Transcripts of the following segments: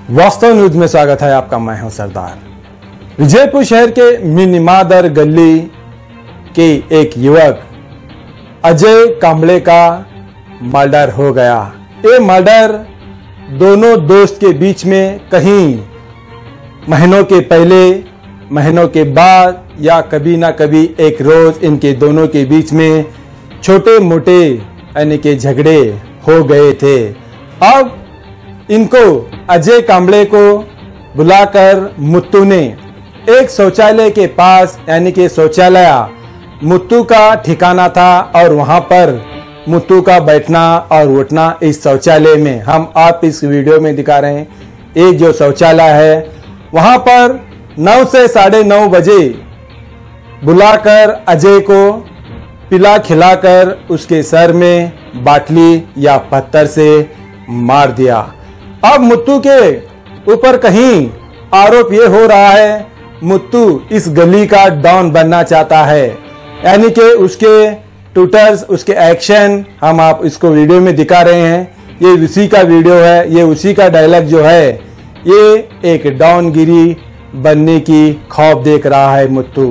वास्तव न्यूज में स्वागत है आपका। मैं हूं सरदार। विजयपुर शहर के मिनीमादर गली के एक युवक अजय कांबळे का मर्डर हो गया। ये मर्डर दोनों दोस्त के बीच में कहीं महीनों के पहले, महीनों के बाद या कभी ना कभी एक रोज इनके दोनों के बीच में छोटे मोटे यानी के झगड़े हो गए थे। अब इनको अजय कांबळे को बुलाकर मुत्तू ने एक शौचालय के पास यानी कि शौचालय मुत्तू का ठिकाना था और वहां पर मुत्तू का बैठना और उठना इस शौचालय में हम आप इस वीडियो में दिखा रहे हैं। एक जो शौचालय है वहां पर 9 से 9:30 बजे बुलाकर अजय को पिला खिलाकर उसके सर में बाटली या पत्थर से मार दिया। अब मुत्तू के ऊपर कहीं आरोप ये हो रहा है मुत्तू इस गली का डॉन बनना चाहता है, यानी कि उसके ट्विटर्स, उसके एक्शन हम आप इसको वीडियो में दिखा रहे हैं। ये उसी का वीडियो है, ये उसी का डायलॉग जो है, ये एक डॉनगिरी बनने की खौफ देख रहा है मुत्तू।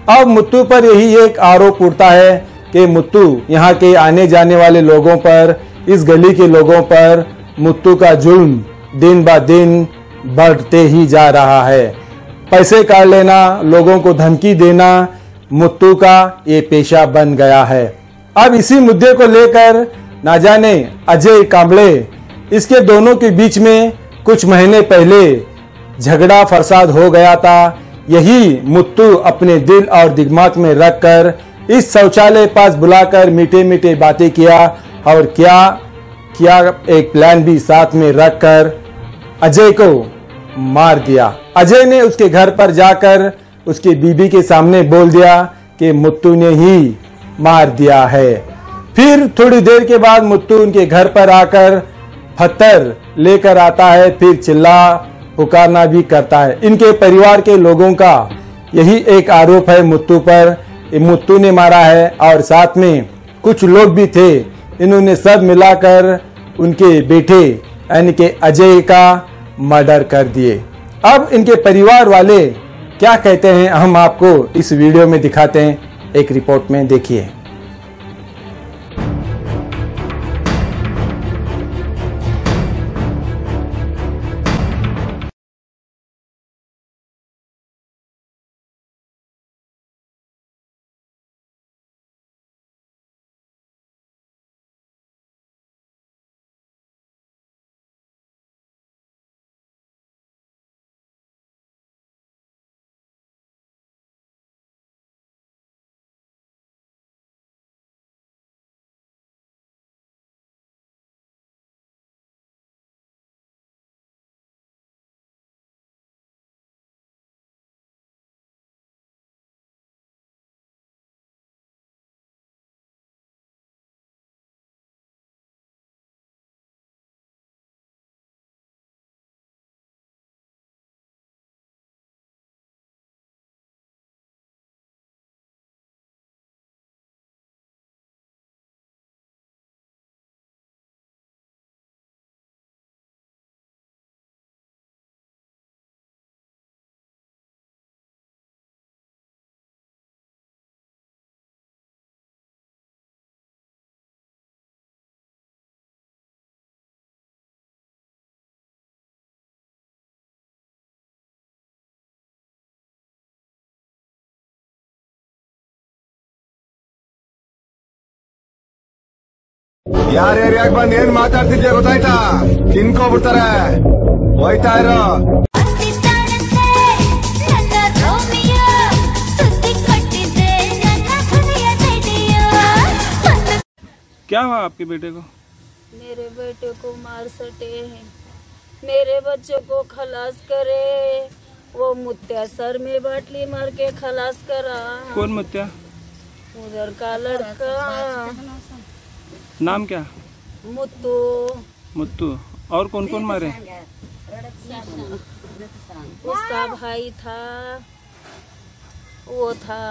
अब मुत्तू पर यही एक आरोप उठता है कि मुत्तू यहाँ के आने जाने वाले लोगों पर, इस गली के लोगों पर मुत्तू का जुल्म दिन ब दिन बढ़ते ही जा रहा है। पैसे काट लेना, लोगों को धमकी देना मुत्तू का ये पेशा बन गया है। अब इसी मुद्दे को लेकर ना जाने अजय कांबळे, इसके दोनों के बीच में कुछ महीने पहले झगड़ा फसाद हो गया था। यही मुत्तू अपने दिल और दिमाग में रखकर इस शौचालय पास बुलाकर मीठे मीठे बातें किया और क्या एक प्लान भी साथ में रखकर अजय को मार दिया। अजय ने उसके घर पर जाकर उसकी बीबी के सामने बोल दिया कि मुत्तू ने ही मार दिया है। फिर थोड़ी देर के बाद मुत्तू उनके घर पर आकर पत्थर लेकर आता है, फिर चिल्ला पुकारना भी करता है। इनके परिवार के लोगों का यही एक आरोप है मुत्तू पर, मुत्तू ने मारा है और साथ में कुछ लोग भी थे। इन्होंने सब मिलाकर उनके बेटे यानी कि अजय का मर्डर कर दिए। अब इनके परिवार वाले क्या कहते हैं हम आपको इस वीडियो में दिखाते हैं, एक रिपोर्ट में देखिए। ಯಾರ ಏರಿಯಾಗ ಬಂದ್ ಏನ್ ಮಾತಾಡ್ತಿದ್ಯಾ ಗೊತ್ತಾಯ್ತಾ? ತಿನ್ಕೋಬಿಡ್ತಾರೆ, ಹೋಯ್ತಾ ಇರೋ। क्या हुआ आपके बेटे को? मेरे बेटे को मार सटे हैं, मेरे बच्चों को खलास करे। वो मुत्या सर में बाटली मार के खलास करा। कौन मुत्या? उधर का लड़का। नाम क्या? मुत्तू। मुत्तू। और कौन कौन मारे? उसका भाई था, वो था।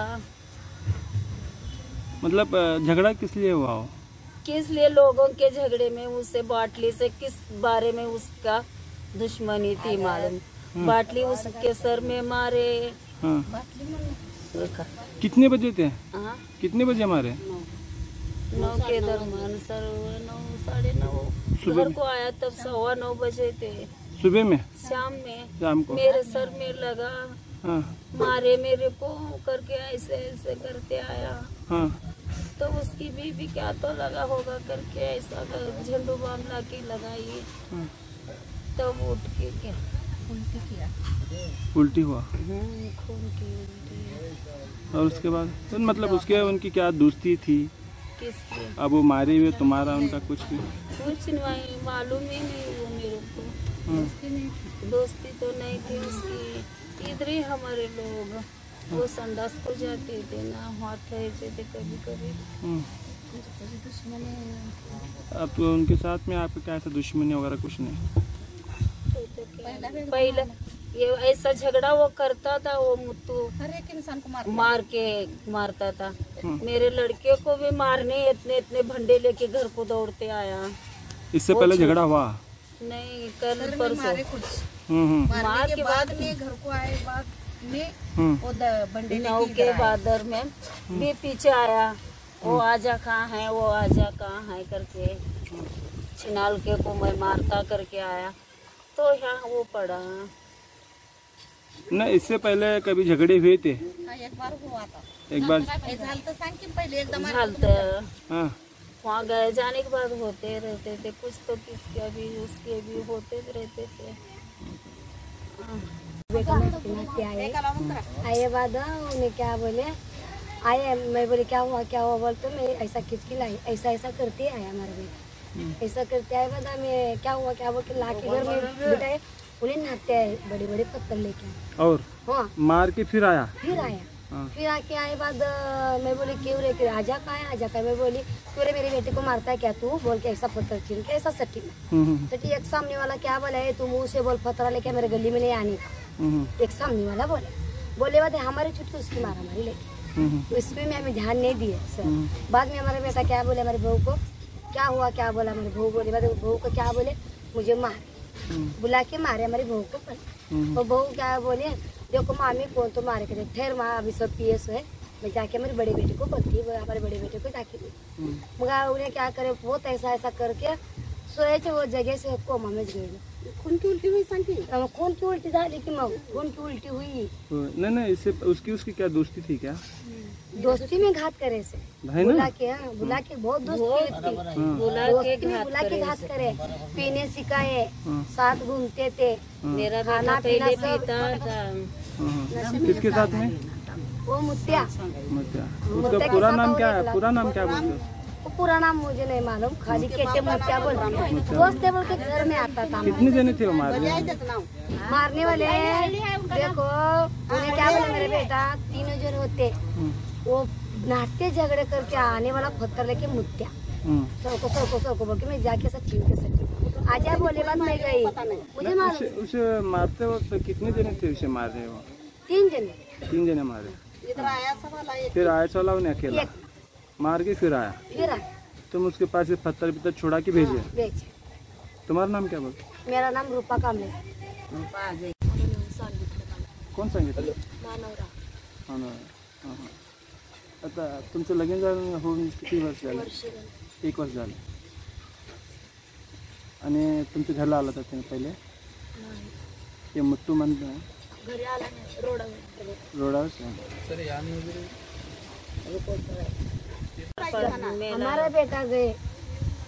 मतलब झगड़ा किस लिए हुआ हो? किस लिए लोगों के झगड़े में, उससे बाटली से किस बारे में उसका दुश्मनी थी मालूम। बाटली उसके सर में मारे। हाँ देखा कितने बजे थे? हाँ, कितने बजे मारे? 9 के दरमियान सर, 9 साढ़े 9 घर को आया तब 9:15 बजे थे। सुबह में? शाम को मेरे सर में लगा। हाँ मारे मेरे को करके ऐसे ऐसे करते आया। हाँ तो उसकी बीबी क्या तो लगा होगा करके ऐसा झंडू बाम ला के लगाई। हाँ। तब उठ के क्या उल्टी हुआ? खून की उल्टी। और उसके बाद तो मतलब उसके उनकी क्या दोस्ती थी? किसकी? अब वो मारे हुए तुम्हारा उनका कुछ भी? कुछ नहीं मालूम ही नहीं वो मेरे को। दोस्ती तो नहीं थी उसकी। इधर ही हमारे लोग वो संडास को जाते थे ना, हाथ ठहरते थे कभी कभी। अब तो उनके साथ में आपका क्या ऐसा दुश्मनी वगैरह कुछ नहीं? पहले ये ऐसा झगड़ा वो करता था, वो मुत्तू हर एक इंसान को मार के मारता था। मेरे लड़के को भी मारने इतने इतने भंडे लेके घर को दौड़ते आया। इससे पहले झगड़ा हुआ? नहीं, कल परसों मार के बाद में घर को आए, बाद में वो बंडे 9 के बादर में भी पीछे आया। वो आजा कहाँ है, वो आजा कहाँ है करके छिनाल के को मैं मारता करके आया। तो यहाँ वो पड़ा ना। इससे पहले कभी झगड़े हुए थे? एक बार हुआ था। एक बार पहले एकदम हाँ वहाँ गए जाने के बाद होते रहते थे कुछ तो किसके भी उसके भी होते रहते थे। आए बाद उन्हें क्या बोले, आए मैं बोले क्या हुआ बोल, तो मैं ऐसा खिंचकी लाई, ऐसा ऐसा करते आया हमारे बेटा, ऐसा करते आए बाद मैं क्या हुआ बोल के ला के घर में बिठाए, उन्हें नहाते आए बड़े बड़े पत्थर लेके आए। और हाँ मार के फिर आया? फिर आके आए बाद मैं बोली क्यों रे, आजा का है आजा का। मैं बोली क्यों रे मेरे बेटे को मारता है क्या तू, बोल के ऐसा पत्थर छीन के ऐसा सट्टी में सट्टी। एक सामने वाला क्या बोला है, तू मुँह से बोल पत्थर लेके मेरे गली में नहीं आने का। एक सामने वाला बोले बाद हमारी छुट्टी उसकी मारामारी लेके, इसमें मैं हमें ध्यान नहीं दिए सर। बाद में हमारा बेटा क्या बोले हमारे बहू को, क्या हुआ क्या बोला हमारे बहू बोले, बाद बहू को क्या बोले, मुझे मार बुला के मारे हमारी बहू को। और बहू क्या बोले, देखो मामी कौन तो मारे करे, ठहर माँ अभी सब पीएस है, मैं जाके मेरे बड़े बेटे को बोलती, हमारे बड़े बेटे को जाके मगर उन्हें क्या करे, बहुत ऐसा ऐसा करके सोए थे वो जगह से कोमा में गए। खून की उल्टी हुई संटी, खून की उल्टी था, लेकिन खून की उल्टी हुई नहीं। इससे उसकी क्या दोस्ती थी? क्या दोस्ती में घात करे से बुला के बहुत दोस्ती बुला के घात करे, पीने सिखाए, साथ घूमते थे, मेरा खाना पीना सब। किसके साथ में? वो मुत्या। उसका पूरा नाम क्या है? पूरा नाम क्या बोलते हैं? वो पूरा नाम मुझे नहीं मालूम, खाली केटे मुत्या बोलते हैं। दोस्त बोल के घर में आता था। कितने जने थे वो मारने वाले? देखो उन्हें क्या बोला मेरे बेटा, 3 जन होते, वो नाटके झगड़े करके आने वाला पत्थर लेके मुत्या सौको बोल के मैं जाके सब छीन के सकती आजा बोले बाद मैं गई। मुझे मालूम उसे मारते वक्त कितने जने थे उसे मार रहे हो? 3 जने मारे। फिर आया वाला उन्हें अकेला मार के फिर आया। तुम उसके पास से पत्थर छुड़ा के भेजे? तुम्हारा नाम क्या बोल? मेरा नाम रूपा कामले। कोण सांगितलं? आता तुमचं लगीन होऊन किती वर्ष झालं? 1 वर्ष झालं. आणि तुमच्या घरला आला होता पहिले? ते मुत्तू म्हणतो घरी आला नाही, रोडावर हमारा बेटा गए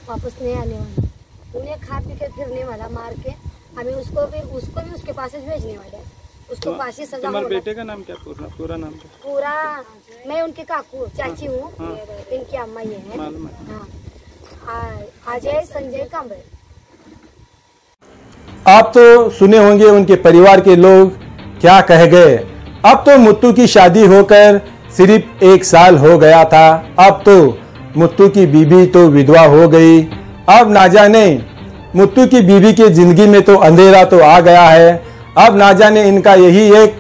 वापस नहीं आने वाला, उन्हें खा पी के फिरने वाला, मार के हमें उसको भी उसके पास भेजने वाले, उसको फांसी सजा। तुम्हारे बेटे का नाम क्या? पूरा नाम क्या? पूरा मैं उनकी काकू चाची हूँ। इनकी अम्मा ये है। हाँ, अजय संजय कांबळे। आप तो सुने होंगे उनके परिवार के लोग क्या कह गए। अब तो मुत्तू की शादी होकर सिर्फ 1 साल हो गया था, अब तो मुत्तू की बीबी तो विधवा हो गई। अब ना जाने मुत्तू की बीबी की जिंदगी में तो अंधेरा तो आ गया है। अब ना जाने इनका यही एक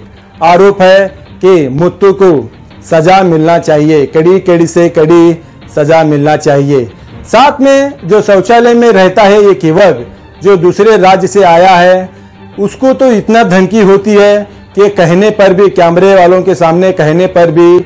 आरोप है कि मुत्तू को सजा मिलना चाहिए, कड़ी से कड़ी सजा मिलना चाहिए। साथ में जो शौचालय में रहता है एक युवक जो दूसरे राज्य से आया है, उसको तो इतना धमकी होती है कि कहने पर भी, कैमरे वालों के सामने कहने पर भी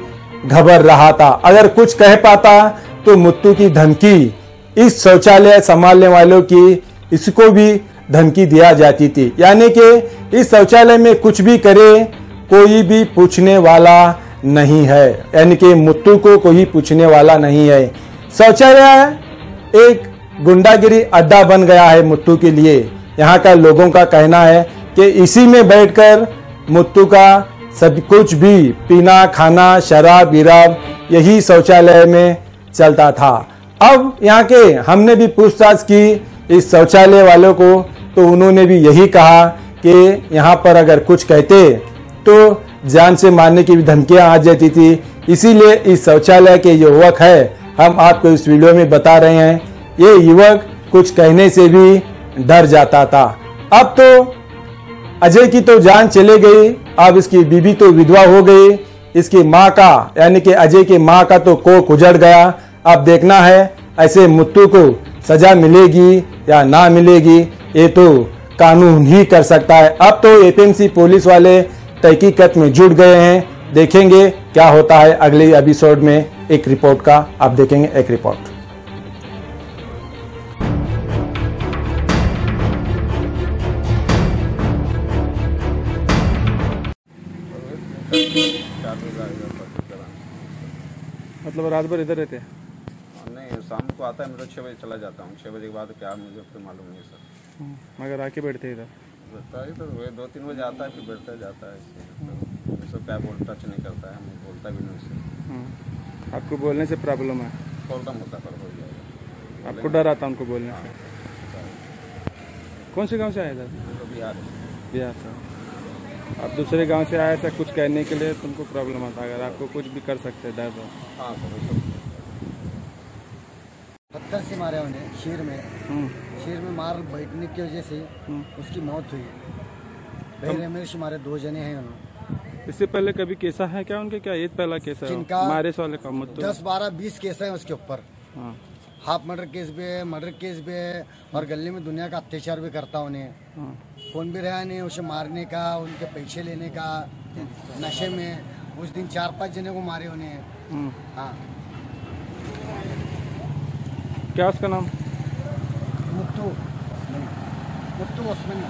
घबरा रहा था। अगर कुछ कह पाता तो मुत्तू की धमकी, इस शौचालय संभालने वालों की, इसको भी धमकी दिया जाती थी। यानी कि इस शौचालय में कुछ भी करे कोई भी पूछने वाला नहीं है, यानी कि मुत्तू को कोई पूछने वाला नहीं है। शौचालय एक गुंडागिरी अड्डा बन गया है मुत्तू के लिए। यहाँ का लोगों का कहना है कि इसी में बैठकर मुत्तू का सब कुछ भी, पीना खाना, शराब वीराब, यही शौचालय में चलता था। अब यहाँ के हमने भी पूछताछ की इस शौचालय वालों को, तो उन्होंने भी यही कहा कि यहाँ पर अगर कुछ कहते तो जान से मारने की भी धमकियां आ जाती थी। इसीलिए इस शौचालय के युवक है, हम आपको इस वीडियो में बता रहे हैं, ये युवक कुछ कहने से भी डर जाता था। अब तो अजय की तो जान चले गई, अब इसकी बीवी तो विधवा हो गई, इसकी माँ का, यानी कि अजय की माँ का तो कोख उजड़ गया। अब देखना है ऐसे मुत्तू को सजा मिलेगी या ना मिलेगी, ये तो कानून ही कर सकता है। अब तो एपीएमसी पुलिस वाले तहकीकत में जुट गए हैं, देखेंगे क्या होता है अगले एपिसोड में। एक रिपोर्ट का आप देखेंगे, एक रिपोर्ट। मतलब रात भर इधर रहते हैं? नहीं, शाम को आता है, मैं तो 6 बजे चला जाता हूँ। 6 बजे के बाद क्या मुझे तो मालूम नहीं सर। मगर आके बैठते हैं इधर? बैठता है तो 2-3 बजे आता है, फिर बैठता जाता है। सब क्या बोलता टच नहीं करता है, हमें बोलता भी नहीं उससे। आपको बोलने से प्रॉब्लम है? प्रॉब्लम होता पर हो जाएगा। आपको डर आता उनको बोलने से? कौन से गांव से आए इधर? तो बिहार से। आप दूसरे गांव से आए थे, कुछ कहने के लिए तुमको प्रॉब्लम आता, अगर आपको कुछ भी कर सकते हैं डर? हाँ पत्थर से मारे उन्हें शीर में मार बैठने की वजह से उसकी मौत हुई। बहरे में हमारे 2 जने हैं उन्होंने। इससे पहले कभी केसा है क्या उनके? क्या ये पहला केस है मारे वाले का? 10, 12, 20 केस है उसके ऊपर। हाफ मर्डर केस भी है, मर्डर केस भी है, और गली में दुनिया का अत्याचार भी करता उन्हें। कौन भी रहा नहीं उसे मारने का, उनके पैसे लेने का, नशे में। उस दिन 4-5 जने को मारे उन्हें। हाँ। क्या उसका नाम? मुत्तू ओस्मान।